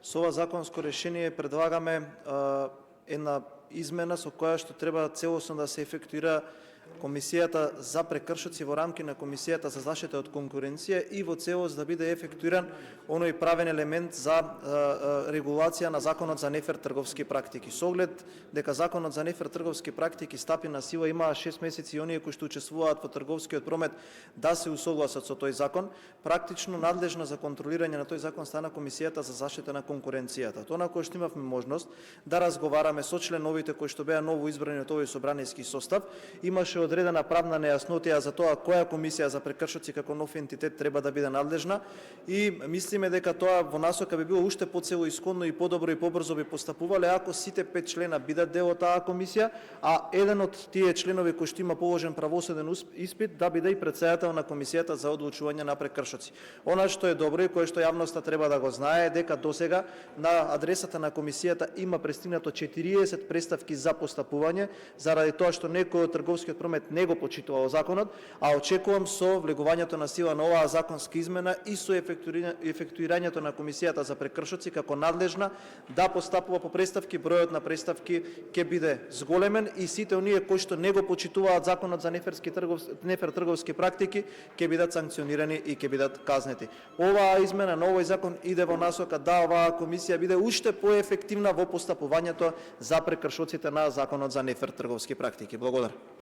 Со ова законско решение предлагаме една измена со која што треба целосно да се ефектуира Комисијата за прекршоци во рамки на Комисијата за заштита од конкуренција и во целост да биде ефектуиран оној правен елемент за регулација на Законот за нефер трговски практики. Со оглед дека Законот за нефер трговски практики стапи на сила, имаа 6 месеци и оние кои што учествуваат во трговскиот промет да се усогласат со тој закон, практично надлежна за контролирање на тој закон стана Комисијата за заштита на конкуренцијата. Тоа на кој што имавме можност да разговараме со членовите кои што беа ново избрани од овој собраниски состав, имаше одредена правна нејаснотија за тоа која комисија за прекршоци како нов ентитет треба да биде надлежна и мислиме дека тоа во насока би било уште поцелоисконно и подобро и побрзо би постапувале ако сите 5 члена бидат дел од таа комисија, а еден од тие членови кој што има положен правосуден испит да биде и претседател на Комисијата за одлучување на прекршоци. Она што е добро и кое што јавноста треба да го знае е дека досега на адресата на комисијата има пристигнато 40 представки за постапување заради тоа што некој од трговскиот промет не го почитувал законот, а очекувам со влегувањето на сила на оваа законска измена и со ефектуирањето на Комисијата за прекршоци како надлежна да постапува по представки, бројот на представки ќе биде зголемен и сите оние кои што не го почитуваат законот за нефер трговски практики ќе бидат санкционирани и ќе бидат казнети. Оваа измена на овој закон иде во насока да оваа комисија биде уште поефективна во постапувањето за прекршоците на законот за нефер трговски практики. Благодарам.